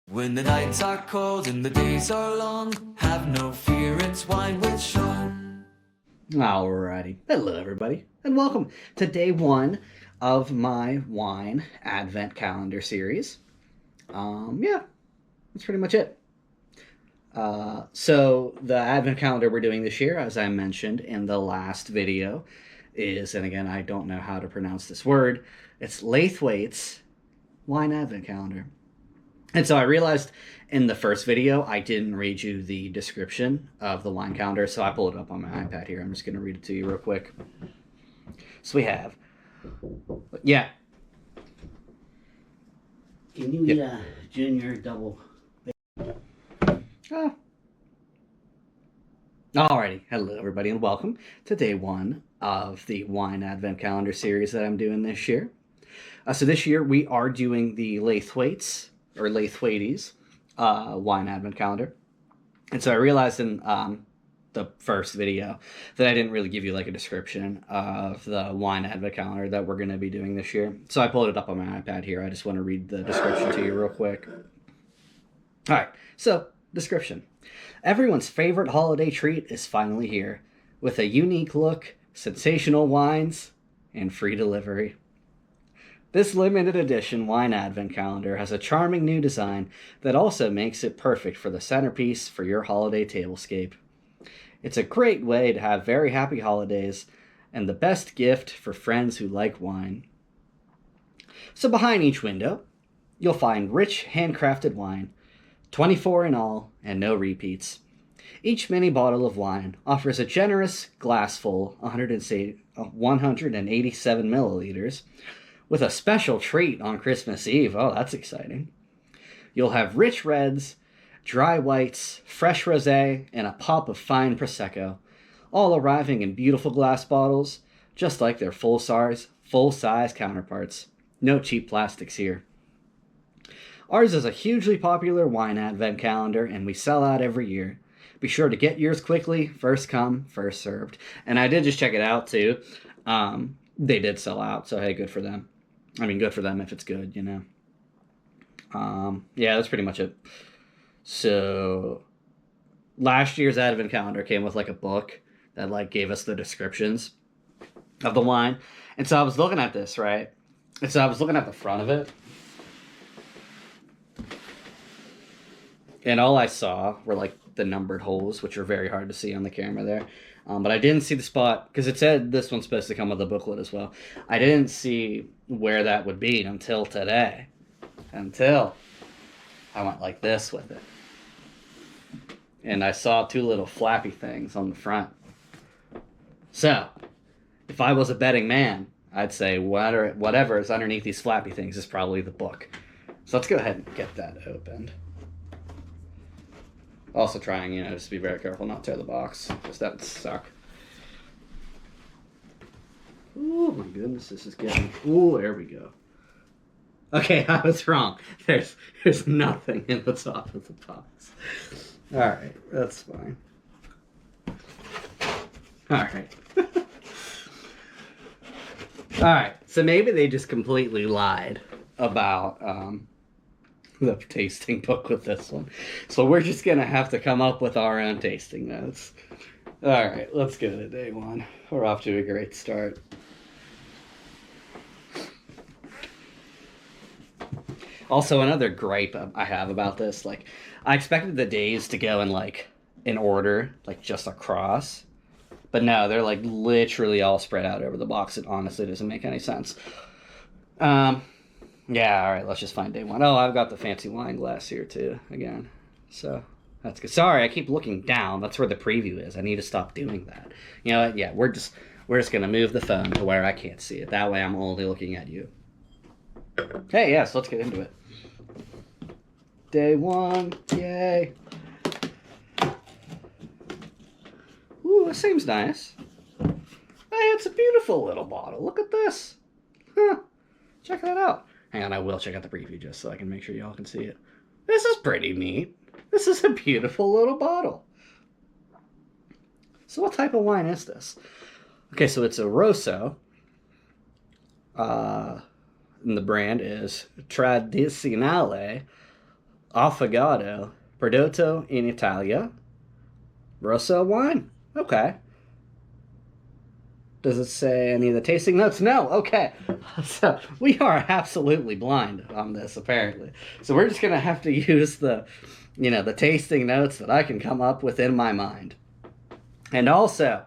When the nights are cold and the days are long, have no fear, it's wine with Sean. Alrighty. Hello, everybody, and welcome to day one of my wine advent calendar series. Yeah, that's pretty much it. So the advent calendar we're doing this year, as I mentioned in the last video, is, and again, I don't know how to pronounce this word, it's Laithwaite's wine advent calendar. And so I realized in the first video, I didn't read you the description of the wine calendar, so I pulled it up on my iPad here. I'm just going to read it to you real quick. So we have, yeah. Can you eat a junior double? Oh. Alrighty, hello everybody, and welcome to day one of the wine advent calendar series that I'm doing this year. So this year we are doing the Laithwaite's or Laithwaites wine advent calendar. And so I realized in the first video that I didn't really give you like a description of the wine advent calendar that we're going to be doing this year. So I pulled it up on my iPad here. I just want to read the description to you real quick. All right, so description. Everyone's favorite holiday treat is finally here with a unique look, sensational wines, and free delivery. This limited edition wine advent calendar has a charming new design that also makes it perfect for the centerpiece for your holiday tablescape. It's a great way to have very happy holidays and the best gift for friends who like wine. So behind each window, you'll find rich handcrafted wine, 24 in all and no repeats. Each mini bottle of wine offers a generous glassful, 187 milliliters, with a special treat on Christmas Eve. Oh, that's exciting. You'll have rich reds, dry whites, fresh rosé, and a pop of fine Prosecco, all arriving in beautiful glass bottles, just like their full-size counterparts. No cheap plastics here. Ours is a hugely popular wine advent calendar, and we sell out every year. Be sure to get yours quickly, first come, first served. And I did just check it out, too. They did sell out, so hey, good for them. I mean, good for them if it's good, you know. Yeah, that's pretty much it. So, last year's advent calendar came with, like, a book that, like, gave us the descriptions of the wine. And so I was looking at this, right? And so I was looking at the front of it. And all I saw were, like, the numbered holes, which are very hard to see on the camera there. But I didn't see the spot, because it said this one's supposed to come with a booklet as well. I didn't see where that would be until today. Until I went like this with it. And I saw two little flappy things on the front. So, if I was a betting man, I'd say whatever is underneath these flappy things is probably the book. So let's go ahead and get that opened. Also trying, just be very careful not to tear the box, because that would suck. Oh my goodness, this is getting... Ooh, there we go. Okay, I was wrong. There's nothing in the top of the box. Alright, that's fine. Alright. Alright, so maybe they just completely lied about, the tasting book with this one. So we're just gonna have to come up with our own tasting notes. Alright, let's go to day one. We're off to a great start. Also, another gripe I have about this, like, I expected the days to go in order, like just across. But no, they're like literally all spread out over the box. It honestly doesn't make any sense. Yeah, alright, let's just find day one. Oh, I've got the fancy wine glass here too, again. So, that's good. Sorry, I keep looking down. That's where the preview is. I need to stop doing that. You know what? Yeah, we're just gonna move the phone to where I can't see it. That way I'm only looking at you. Hey, yes, let's get into it. Day one, yay. Ooh, this seems nice. Hey, it's a beautiful little bottle. Look at this. Huh. Check that out. Hang on, I will check out the preview just so I can make sure y'all can see it. This is pretty neat. This is a beautiful little bottle. So what type of wine is this? Okay, so it's a Rosso. And the brand is Tradizionale Affogato, Prodotto in Italia, Rosso wine. Okay. Does it say any of the tasting notes? No. Okay. So we are absolutely blind on this, apparently. So we're just gonna have to use the tasting notes that I can come up with in my mind. And also,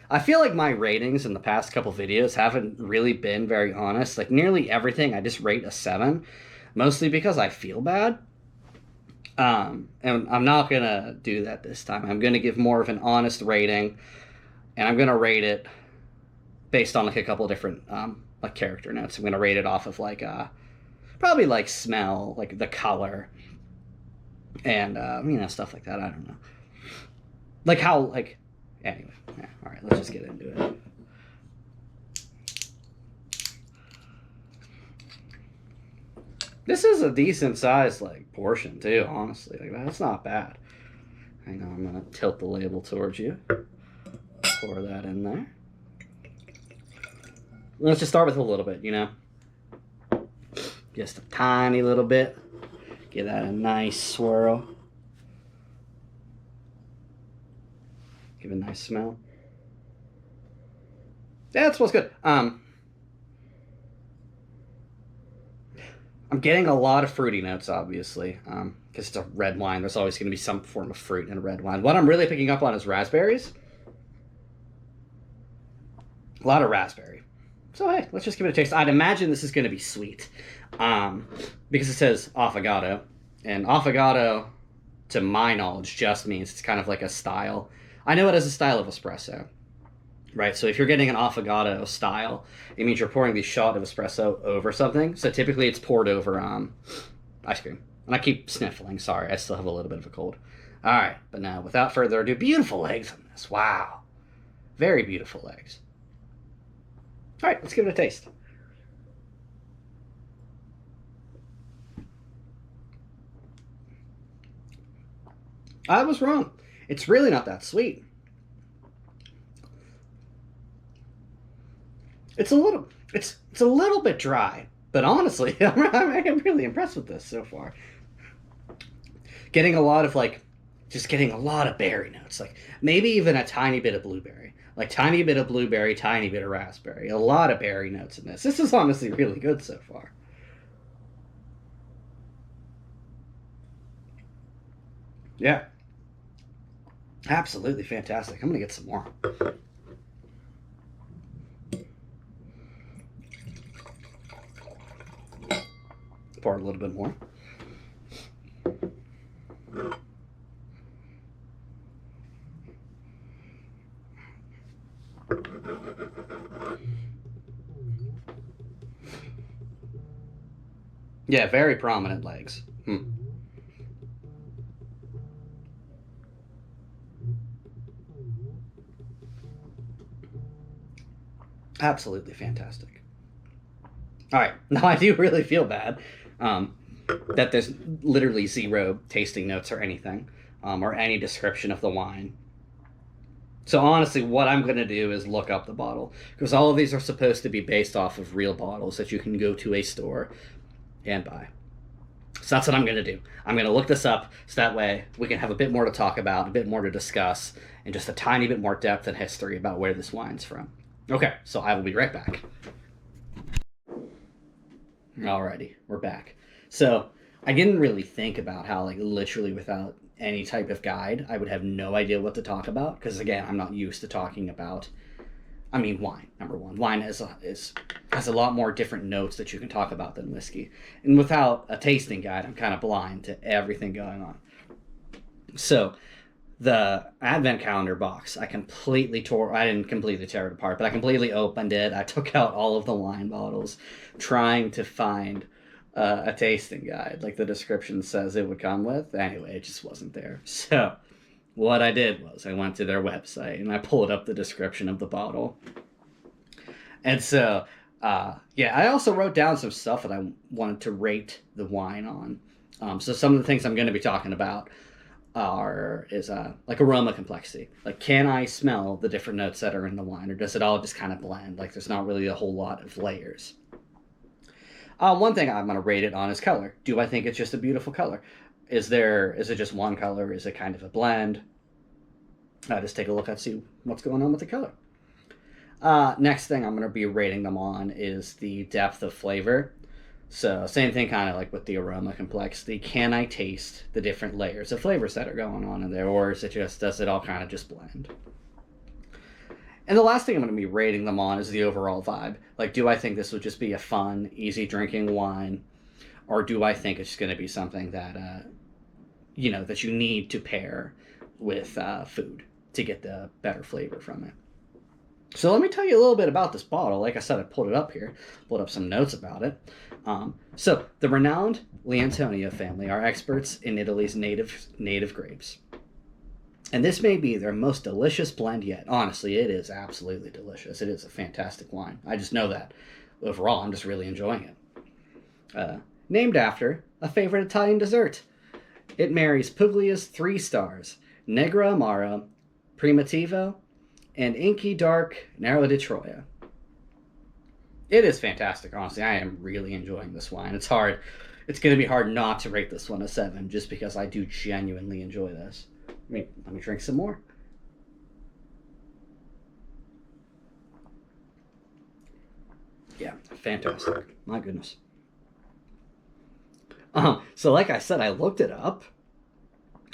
I feel like my ratings in the past couple videos haven't really been very honest. Like nearly everything, I just rate a 7, mostly because I feel bad. And I'm not gonna do that this time. I'm gonna give more of an honest rating, and I'm gonna rate it based on like a couple different like character notes. I'm gonna rate it off of like probably like smell, like the color, and stuff like that. I don't know, like how like anyway. Yeah, all right, let's just get into it. This is a decent sized like portion too, honestly. Like that's not bad. Hang on, I'm gonna tilt the label towards you. Pour that in there. Let's just start with a little bit, just a tiny little bit. Give that a nice swirl. Give it a nice smell. Yeah, it smells good. I'm getting a lot of fruity notes, obviously, because it's a red wine. There's always going to be some form of fruit in a red wine. What I'm really picking up on is raspberries. A lot of raspberry. So, hey, let's just give it a taste. I'd imagine this is going to be sweet, because it says affogato. And affogato, to my knowledge, just means it's kind of like a style. I know it as a style of espresso. Right, so if you're getting an affogato style, it means you're pouring the shot of espresso over something. So typically it's poured over ice cream. And I keep sniffling, sorry, I still have a little bit of a cold. All right, but now without further ado, beautiful legs on this. Wow, very beautiful legs. All right, let's give it a taste. I was wrong. It's really not that sweet. It's a little bit dry, but honestly, I'm really impressed with this so far. Getting a lot of getting a lot of berry notes, like maybe even a tiny bit of blueberry, tiny bit of blueberry, tiny bit of raspberry, a lot of berry notes in this. This is honestly really good so far. Yeah, absolutely fantastic. I'm gonna get some more. Pour a little bit more. Yeah, very prominent legs. Absolutely fantastic. All right, now I do really feel bad that there's literally zero tasting notes or anything, or any description of the wine. So honestly, what I'm going to do is look up the bottle, because all of these are supposed to be based off of real bottles that you can go to a store and buy. So that's what I'm going to do. I'm going to look this up, so that way we can have a bit more to talk about, a bit more to discuss, and just a tiny bit more depth and history about where this wine's from. Okay, so I will be right back. Alrighty, we're back. So I didn't really think about how, literally without any type of guide, I would have no idea what to talk about, because again, I'm not used to talking about, wine, number one. Wine has a lot more different notes that you can talk about than whiskey. And without a tasting guide, I'm kind of blind to everything going on. So the advent calendar box, I didn't completely tear it apart, but I completely opened it. I took out all of the wine bottles, trying to find a tasting guide, like the description says it would come with. Anyway, it just wasn't there. So what I did was I went to their website and I pulled up the description of the bottle. And so, I also wrote down some stuff that I wanted to rate the wine on. So some of the things I'm going to be talking about is aroma complexity. Like, can I smell the different notes that are in the wine, or does it all just kind of blend? Like, there's not really a whole lot of layers. One thing I'm going to rate it on is color. Do I think it's just a beautiful color? Is it just one color? Is it kind of a blend? Just take a look and see what's going on with the color. Next thing I'm going to be rating them on is the depth of flavor. So same thing kind of like with the aroma complexity. Can I taste the different layers of flavors that are going on in there, or does it all kind of just blend? And the last thing I'm going to be rating them on is the overall vibe. Like, do I think this would just be a fun, easy drinking wine, or do I think it's going to be something that that you need to pair with food to get the better flavor from it? So let me tell you a little bit about this bottle. Like I said, I pulled it up here, pulled up some notes about it. So the renowned Leontonio family are experts in Italy's native grapes. And this may be their most delicious blend yet. Honestly, it is absolutely delicious. It is a fantastic wine. I just know that. Overall, I'm just really enjoying it. Named after a favorite Italian dessert. It marries Puglia's 3 stars, Negro Amaro, Primitivo, and inky dark Nero di Troia. It is fantastic, honestly. I am really enjoying this wine. It's hard. It's going to be hard not to rate this one a 7 just because I do genuinely enjoy this. Let me drink some more. Yeah, fantastic. My goodness. So like I said, I looked it up,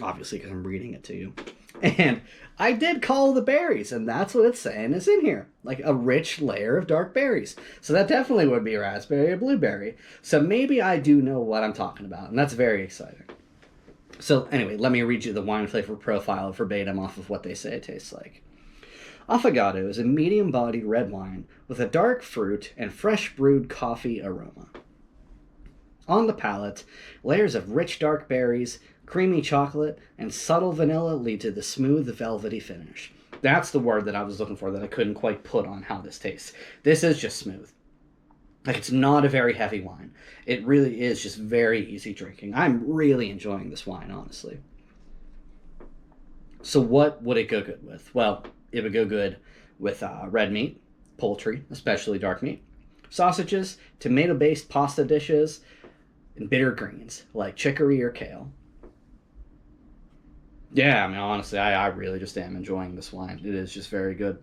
obviously because I'm reading it to you, and I did call the berries, and that's what it's saying is in here, like a rich layer of dark berries. So that definitely would be raspberry or blueberry. So maybe I do know what I'm talking about, and that's very exciting. So anyway, let me read you the wine flavor profile verbatim off of what they say it tastes like. Affogato is a medium-bodied red wine with a dark fruit and fresh brewed coffee aroma. On the palate, layers of rich dark berries, creamy chocolate, and subtle vanilla lead to the smooth, velvety finish. That's the word that I was looking for that I couldn't quite put on how this tastes. This is just smooth. Like, it's not a very heavy wine. It really is just very easy drinking. I'm really enjoying this wine, honestly. So what would it go good with? Well, it would go good with red meat, poultry, especially dark meat, sausages, tomato-based pasta dishes, and bitter greens like chicory or kale. Yeah, I mean, honestly, I really just am enjoying this wine. It is just very good.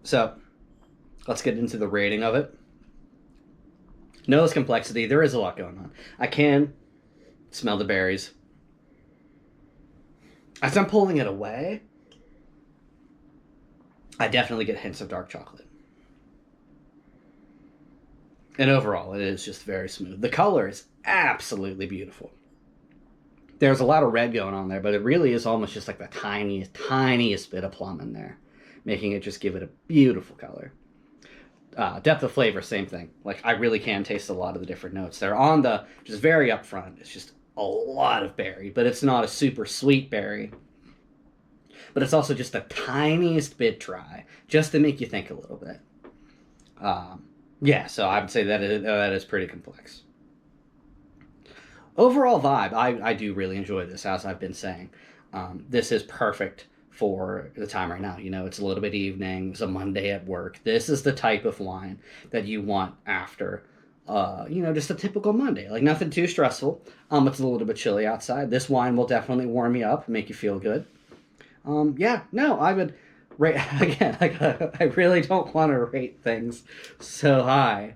So, let's get into the rating of it. Nose complexity, there is a lot going on. I can smell the berries. As I'm pulling it away, I definitely get hints of dark chocolate. And overall, it is just very smooth. The color is absolutely beautiful. There's a lot of red going on there, but it really is almost just like the tiniest bit of plum in there, making it just give it a beautiful color. Depth of flavor, same thing. Like, I really can taste a lot of the different notes. They're on the, just very upfront. It's just a lot of berry, but it's not a super sweet berry. But it's also just the tiniest bit dry, just to make you think a little bit. Yeah, so I would say that is pretty complex. Overall vibe, I do really enjoy this, as I've been saying. This is perfect for the time right now. You know, it's a little bit evening, it's a Monday at work. This is the type of wine that you want after, just a typical Monday. Like, nothing too stressful. It's a little bit chilly outside. This wine will definitely warm you up, make you feel good. I would rate, again, like, I really don't want to rate things so high.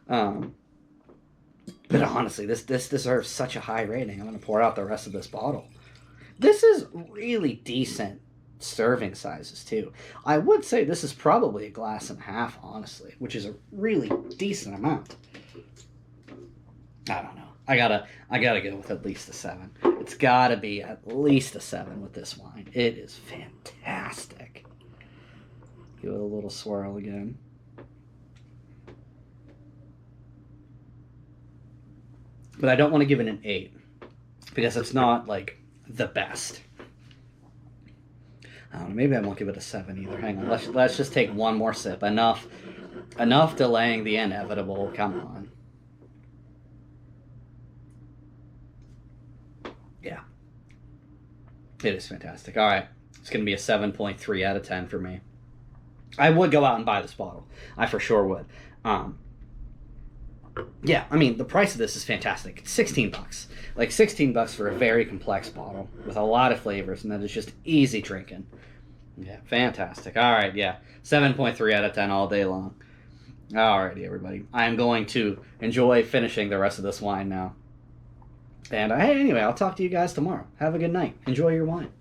But honestly, this deserves such a high rating. I'm going to pour out the rest of this bottle. This is really decent serving sizes, too. I would say this is probably a glass and a half, honestly, which is a really decent amount. I don't know. I gotta go with at least a 7. It's gotta be at least a 7 with this wine. It is fantastic. Give it a little swirl again. But I don't want to give it an 8 because it's not like the best. I don't know, maybe I won't give it a 7 either. Hang on, let's just take one more sip. Enough delaying the inevitable. Come on. Yeah. It is fantastic. All right. It's going to be a 7.3 out of 10 for me. I would go out and buy this bottle. I for sure would. Yeah, I mean, the price of this is fantastic. It's $16. Like $16 for a very complex bottle with a lot of flavors, and that is just easy drinking. Yeah, fantastic. All right, yeah. 7.3 out of 10 all day long. Alrighty, everybody. I'm going to enjoy finishing the rest of this wine now. And hey, anyway, I'll talk to you guys tomorrow. Have a good night. Enjoy your wine.